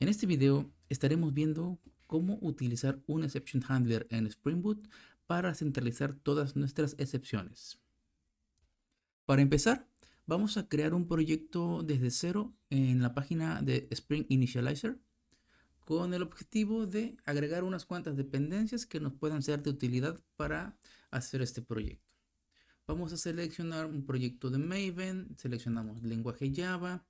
En este video estaremos viendo cómo utilizar un exception handler en Spring Boot para centralizar todas nuestras excepciones. Para empezar, vamos a crear un proyecto desde cero en la página de Spring Initializer con el objetivo de agregar unas cuantas dependencias que nos puedan ser de utilidad para hacer este proyecto. Vamos a seleccionar un proyecto de Maven, seleccionamos lenguaje Java.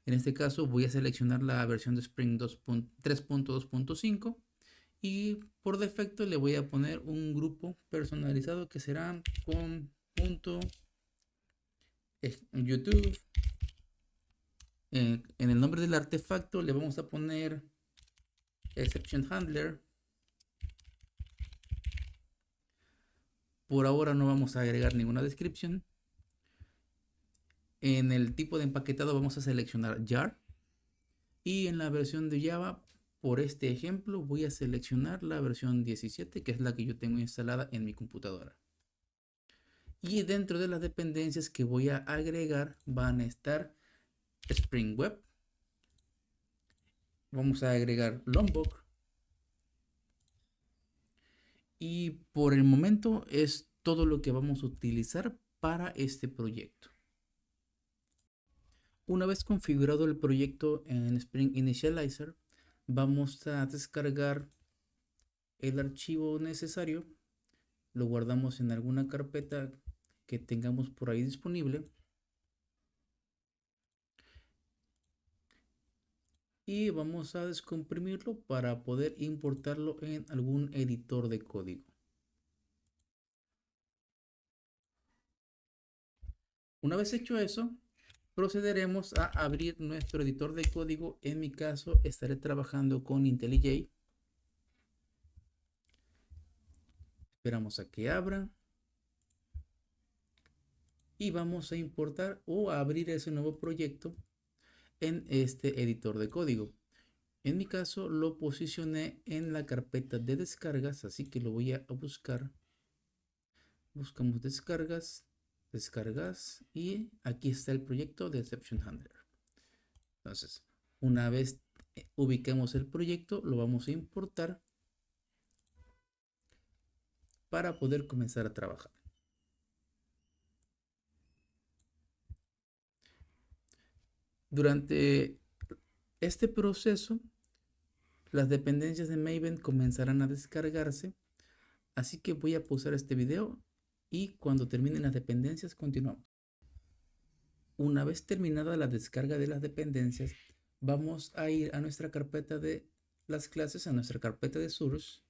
En este caso voy a seleccionar la versión de Spring 3.2.5 y por defecto le voy a poner un grupo personalizado que será con .youtube. En el nombre del artefacto le vamos a poner exception handler. Por ahora no vamos a agregar ninguna descripción. En el tipo de empaquetado vamos a seleccionar jar. Y en la versión de Java, por este ejemplo, voy a seleccionar la versión 17, que es la que yo tengo instalada en mi computadora. Y dentro de las dependencias que voy a agregar van a estar Spring Web. Vamos a agregar Lombok. Y por el momento es todo lo que vamos a utilizar para este proyecto. Una vez configurado el proyecto en Spring Initializer, vamos a descargar el archivo necesario, lo guardamos en alguna carpeta que tengamos por ahí disponible y vamos a descomprimirlo para poder importarlo en algún editor de código. Una vez hecho eso, procederemos a abrir nuestro editor de código. En mi caso estaré trabajando con IntelliJ. Esperamos a que abra y vamos a importar o a abrir ese nuevo proyecto en este editor de código. En mi caso lo posicioné en la carpeta de descargas, así que lo voy a buscar. Buscamos descargas, descargas y aquí está el proyecto de Exception Handler. Entonces, una vez ubiquemos el proyecto, lo vamos a importar para poder comenzar a trabajar. Durante este proceso, las dependencias de Maven comenzarán a descargarse, así que voy a pausar este video y cuando terminen las dependencias continuamos. Una vez terminada la descarga de las dependencias, vamos a ir a nuestra carpeta de las clases, a nuestra carpeta de source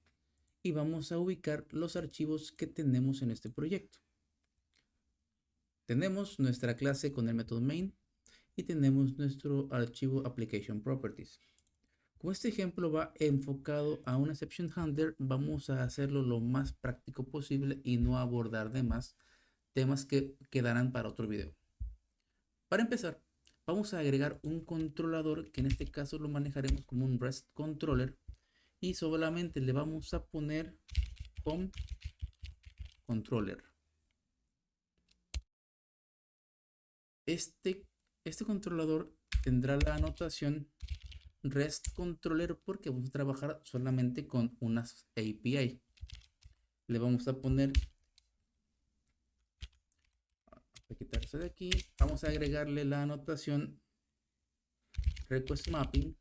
y vamos a ubicar los archivos que tenemos en este proyecto. Tenemos nuestra clase con el método main y tenemos nuestro archivo application properties. Como este ejemplo va enfocado a un exception handler, vamos a hacerlo lo más práctico posible y no abordar demás temas que quedarán para otro video. Para empezar, vamos a agregar un controlador que en este caso lo manejaremos como un REST controller y solamente le vamos a poner home controller. Este controlador tendrá la anotación REST controller porque vamos a trabajar solamente con unas API. Le vamos a poner, a quitarse de aquí, vamos a agregarle la anotación request mapping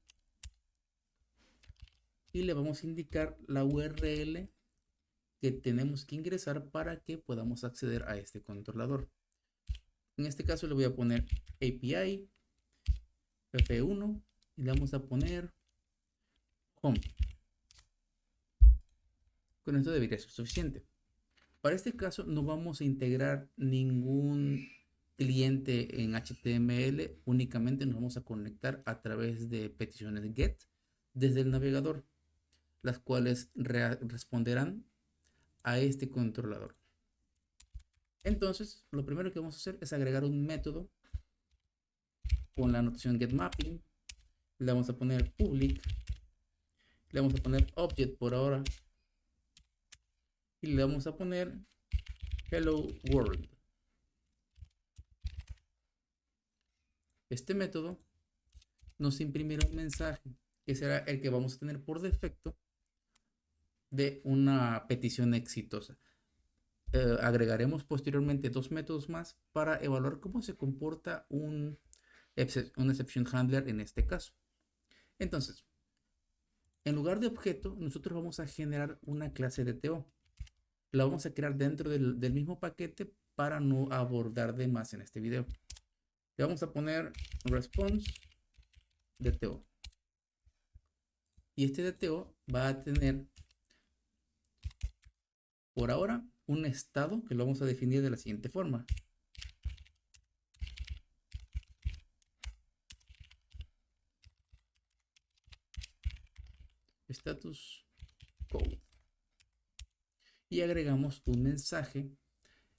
y le vamos a indicar la URL que tenemos que ingresar para que podamos acceder a este controlador. En este caso le voy a poner API F1 y le vamos a poner home. Con esto debería ser suficiente. Para este caso no vamos a integrar ningún cliente en HTML, únicamente nos vamos a conectar a través de peticiones GET desde el navegador, las cuales responderán a este controlador. Entonces, lo primero que vamos a hacer es agregar un método con la notación getMapping. Le vamos a poner public, le vamos a poner object por ahora y le vamos a poner hello world. Este método nos imprimirá un mensaje que será el que vamos a tener por defecto de una petición exitosa. Agregaremos posteriormente dos métodos más para evaluar cómo se comporta un exception handler en este caso. Entonces, en lugar de objeto, nosotros vamos a generar una clase de TO. La vamos a crear dentro del mismo paquete para no abordar de más en este video. Le vamos a poner response DTO. Y este DTO va a tener, por ahora, un estado que lo vamos a definir de la siguiente forma. Status code. Y agregamos un mensaje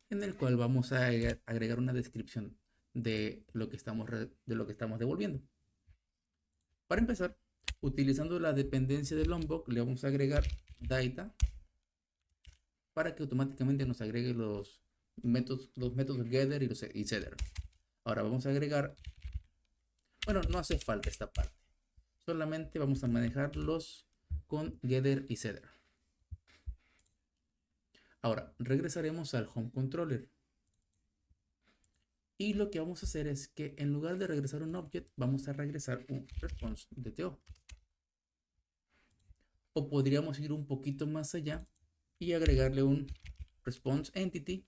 en el cual vamos a agregar una descripción de lo que estamos devolviendo. Para empezar, utilizando la dependencia de Lombok, le vamos a agregar data para que automáticamente nos agregue los métodos getter y setter. Ahora vamos a agregar, bueno, no hace falta esta parte, solamente vamos a manejarlos con getter y setter. Ahora regresaremos al home controller. Y lo que vamos a hacer es que en lugar de regresar un object, vamos a regresar un response DTO. O podríamos ir un poquito más allá y agregarle un response entity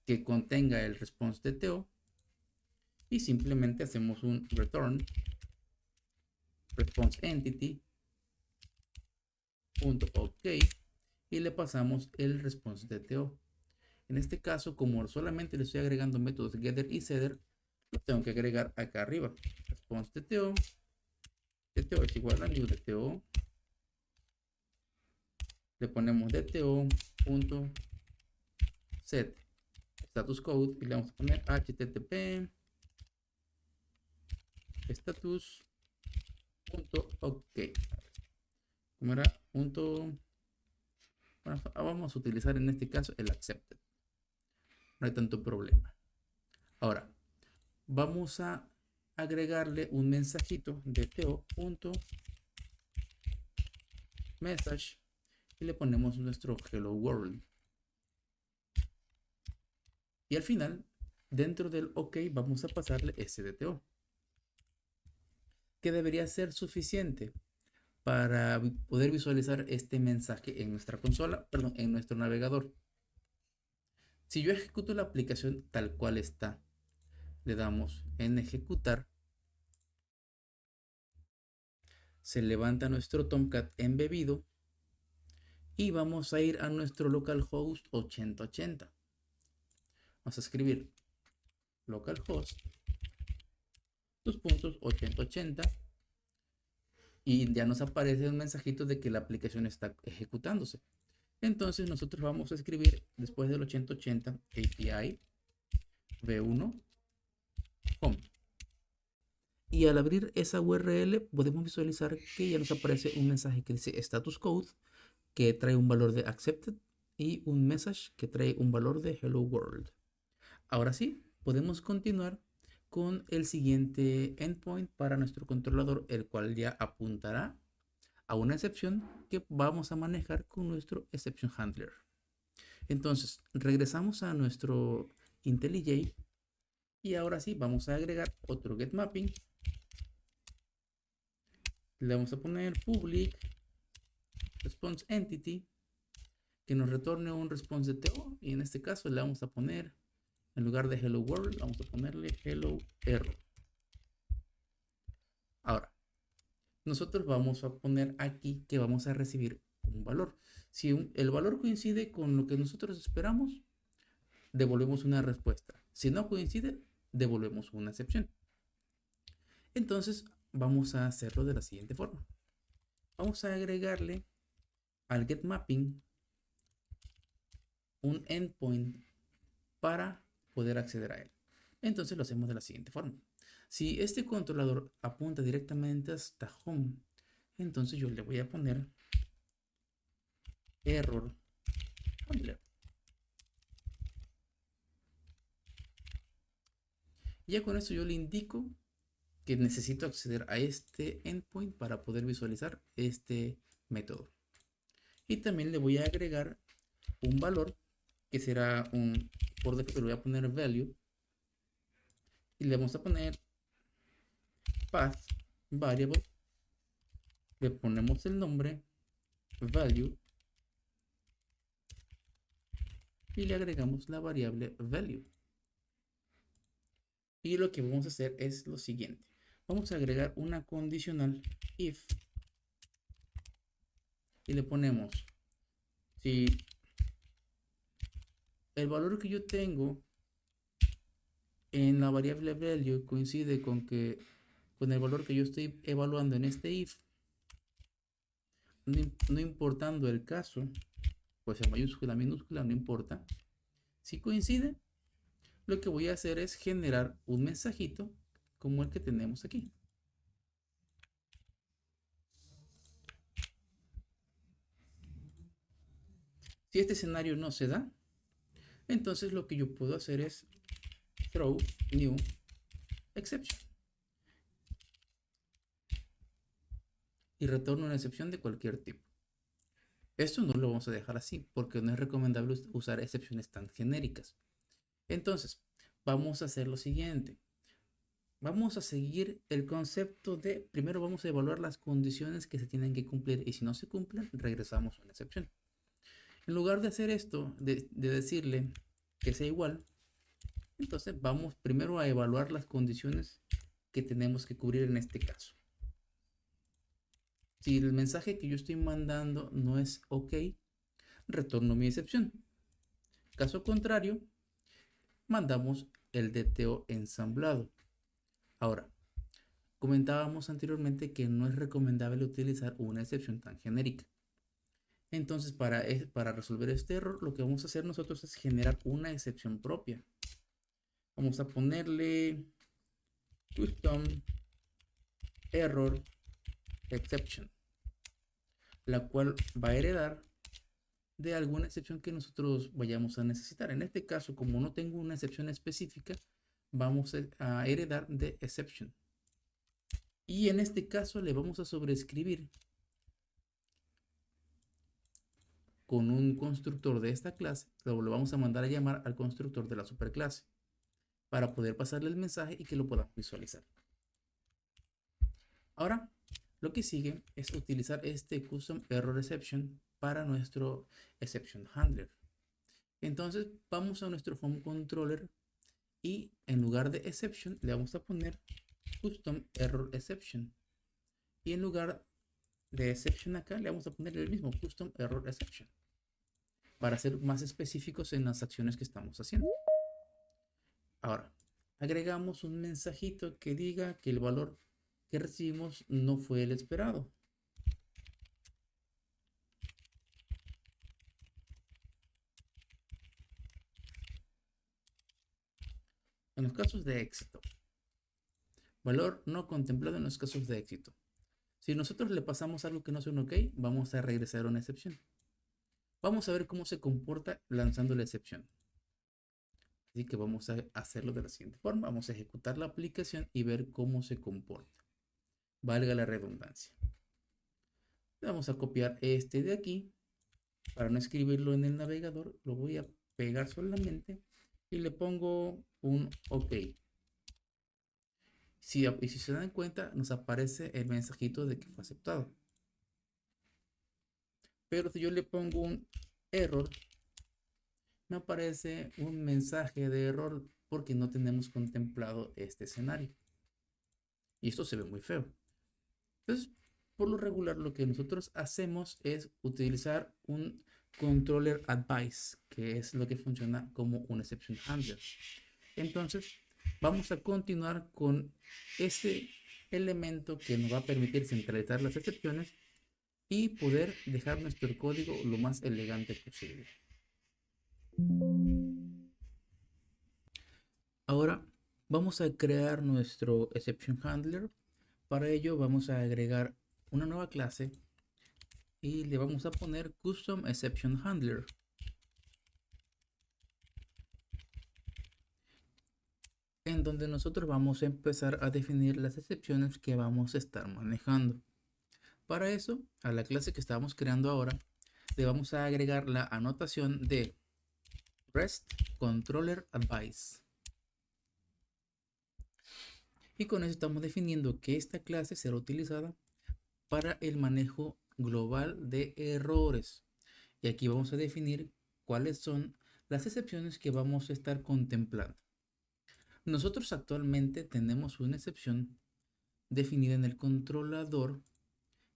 que contenga el response DTO y simplemente hacemos un return response entity .ok y le pasamos el response DTO. En este caso, como solamente le estoy agregando métodos getter y setter, lo tengo que agregar acá arriba. Response DTO, DTO es igual a new DTO, le ponemos DTO.set status code y le vamos a poner http status.ok. Como era punto, bueno, vamos a utilizar en este caso el accepted. No hay tanto problema. Ahora, vamos a agregarle un mensajito de to.message y le ponemos nuestro hello world. Y al final, dentro del OK, vamos a pasarle SDTO, que debería ser suficiente para poder visualizar este mensaje en nuestra consola, perdón, en nuestro navegador. Si yo ejecuto la aplicación tal cual está, le damos en ejecutar, se levanta nuestro Tomcat embebido y vamos a ir a nuestro localhost 8080. Vamos a escribir localhost 8080 y ya nos aparece un mensajito de que la aplicación está ejecutándose. Entonces nosotros vamos a escribir después del 8080 API v1 home. Y al abrir esa URL podemos visualizar que ya nos aparece un mensaje que dice status code, que trae un valor de accepted, y un message que trae un valor de hello world. Ahora sí, podemos continuar con el siguiente endpoint para nuestro controlador, el cual ya apuntará a una excepción que vamos a manejar con nuestro exception handler. Entonces, regresamos a nuestro IntelliJ y ahora sí vamos a agregar otro getMapping. Le vamos a poner public response entity que nos retorne un response DTO y en este caso le vamos a poner, en lugar de hello world, vamos a ponerle hello error. Ahora, nosotros vamos a poner aquí que vamos a recibir un valor. Si el valor coincide con lo que nosotros esperamos, devolvemos una respuesta. Si no coincide, devolvemos una excepción. Entonces, vamos a hacerlo de la siguiente forma. Vamos a agregarle al getMapping un endpoint para poder acceder a él. Entonces lo hacemos de la siguiente forma. Si este controlador apunta directamente hasta home, entonces yo le voy a poner error handler. Ya con esto yo le indico que necesito acceder a este endpoint para poder visualizar este método. Y también le voy a agregar un valor que será por defecto le voy a poner value y le vamos a poner path variable, le ponemos el nombre value y le agregamos la variable value. Y lo que vamos a hacer es lo siguiente. Vamos a agregar una condicional if y le ponemos si el valor que yo tengo en la variable value coincide con el valor que yo estoy evaluando en este if, no importando el caso, pues en mayúscula, minúscula, no importa. Si coincide, lo que voy a hacer es generar un mensajito como el que tenemos aquí. Si este escenario no se da, entonces lo que yo puedo hacer es throw new exception y retorno una excepción de cualquier tipo. Esto no lo vamos a dejar así porque no es recomendable usar excepciones tan genéricas. Entonces, vamos a hacer lo siguiente. Vamos a seguir el concepto de, primero vamos a evaluar las condiciones que se tienen que cumplir y si no se cumplen, regresamos a una excepción. En lugar de hacer esto, de decirle que sea igual, entonces vamos primero a evaluar las condiciones que tenemos que cubrir en este caso. Si el mensaje que yo estoy mandando no es OK, retorno mi excepción. Caso contrario, mandamos el DTO ensamblado. Ahora, comentábamos anteriormente que no es recomendable utilizar una excepción tan genérica. Entonces, para resolver este error, lo que vamos a hacer nosotros es generar una excepción propia. Vamos a ponerle custom error exception, la cual va a heredar de alguna excepción que nosotros vayamos a necesitar. En este caso, como no tengo una excepción específica, vamos a heredar de exception. Y en este caso le vamos a sobreescribir con un constructor de esta clase, lo vamos a mandar a llamar al constructor de la superclase para poder pasarle el mensaje y que lo podamos visualizar. Ahora, lo que sigue es utilizar este custom error exception para nuestro exception handler. Entonces, vamos a nuestro home controller y en lugar de exception le vamos a poner custom error exception. Y en lugar de exception acá le vamos a poner el mismo custom error exception para ser más específicos en las acciones que estamos haciendo. Ahora, agregamos un mensajito que diga que el valor que recibimos no fue el esperado. En los casos de éxito, valor no contemplado en los casos de éxito. Si nosotros le pasamos algo que no sea un OK, vamos a regresar a una excepción. Vamos a ver cómo se comporta lanzando la excepción. Así que vamos a hacerlo de la siguiente forma. Vamos a ejecutar la aplicación y ver cómo se comporta. Valga la redundancia. Vamos a copiar este de aquí. Para no escribirlo en el navegador, lo voy a pegar solamente y le pongo un OK. Y si se dan cuenta, nos aparece el mensajito de que fue aceptado. Pero si yo le pongo un error, me aparece un mensaje de error porque no tenemos contemplado este escenario. Y esto se ve muy feo. Entonces, por lo regular, lo que nosotros hacemos es utilizar un controller advice, que es lo que funciona como un exception handler. Entonces, vamos a continuar con ese elemento que nos va a permitir centralizar las excepciones y poder dejar nuestro código lo más elegante posible. Ahora vamos a crear nuestro exception handler. Para ello vamos a agregar una nueva clase y le vamos a poner custom exception handler. en donde nosotros vamos a empezar a definir las excepciones que vamos a estar manejando. Para eso, a la clase que estamos creando ahora, le vamos a agregar la anotación de REST Controller Advice. Y con eso estamos definiendo que esta clase será utilizada para el manejo global de errores. Y aquí vamos a definir cuáles son las excepciones que vamos a estar contemplando. Nosotros actualmente tenemos una excepción definida en el controlador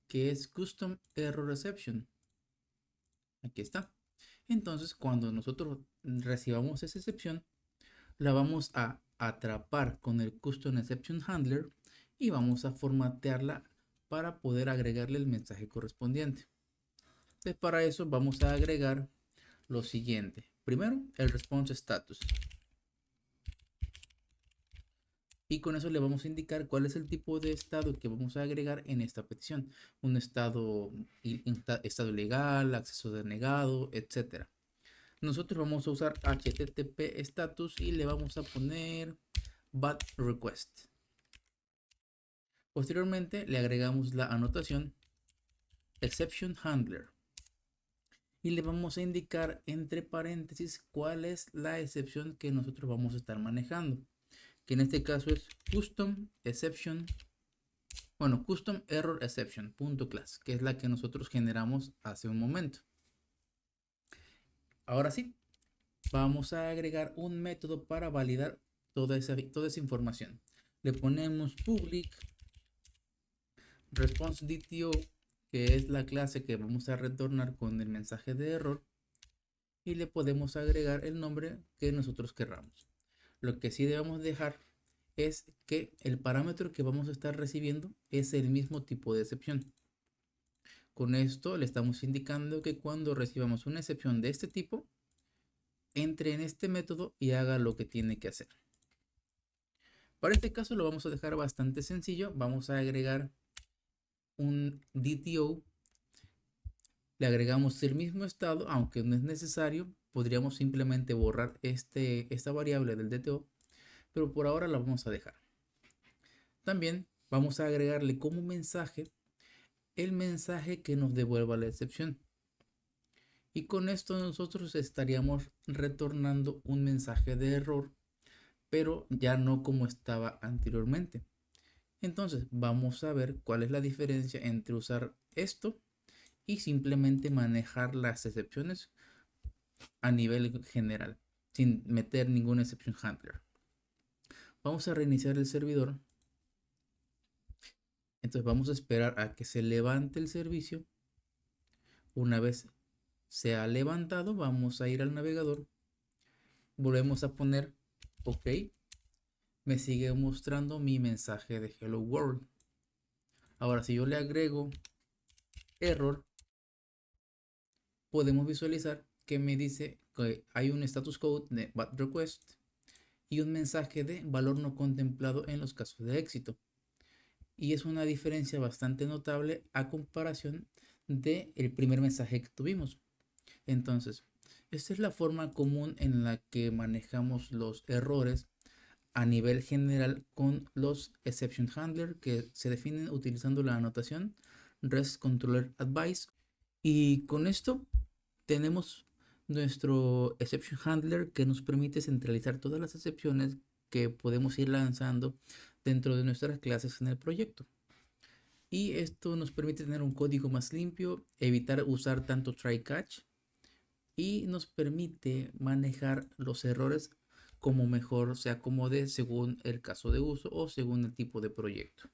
que es Custom Error Exception. Aquí está. Entonces, cuando nosotros recibamos esa excepción, la vamos a atrapar con el Custom Exception Handler y vamos a formatearla para poder agregarle el mensaje correspondiente. Entonces, para eso vamos a agregar lo siguiente. Primero, el response status. Y con eso le vamos a indicar cuál es el tipo de estado que vamos a agregar en esta petición. Un estado legal, acceso denegado, etc. Nosotros vamos a usar HTTP status y le vamos a poner bad request. Posteriormente le agregamos la anotación exception handler y le vamos a indicar entre paréntesis cuál es la excepción que nosotros vamos a estar manejando, que en este caso es custom exception, custom error exception .class, que es la que nosotros generamos hace un momento. Ahora sí, vamos a agregar un método para validar toda esa información. Le ponemos public response DTO, que es la clase que vamos a retornar con el mensaje de error, y le podemos agregar el nombre que nosotros querramos. Lo que sí debemos dejar es que el parámetro que vamos a estar recibiendo es el mismo tipo de excepción. Con esto le estamos indicando que cuando recibamos una excepción de este tipo, entre en este método y haga lo que tiene que hacer. Para este caso lo vamos a dejar bastante sencillo. Vamos a agregar un DTO. Le agregamos el mismo estado, aunque no es necesario. Podríamos simplemente borrar esta variable del DTO, pero por ahora la vamos a dejar. También vamos a agregarle como mensaje el mensaje que nos devuelva la excepción. Y con esto nosotros estaríamos retornando un mensaje de error, pero ya no como estaba anteriormente. Entonces vamos a ver cuál es la diferencia entre usar esto y simplemente manejar las excepciones a nivel general, sin meter ninguna exception handler. Vamos a reiniciar el servidor. Entonces vamos a esperar a que se levante el servicio. Una vez se ha levantado, vamos a ir al navegador. Volvemos a poner OK. Me sigue mostrando mi mensaje de Hello World. Ahora, si yo le agrego error, podemos visualizar que me dice que hay un status code de bad request y un mensaje de valor no contemplado en los casos de éxito. Y es una diferencia bastante notable a comparación del primer mensaje que tuvimos. Entonces, esta es la forma común en la que manejamos los errores a nivel general con los exception handler, que se definen utilizando la anotación REST Controller Advice. Y con esto tenemos nuestro exception handler que nos permite centralizar todas las excepciones que podemos ir lanzando dentro de nuestras clases en el proyecto. Y esto nos permite tener un código más limpio, evitar usar tanto try catch y nos permite manejar los errores como mejor se acomode según el caso de uso o según el tipo de proyecto.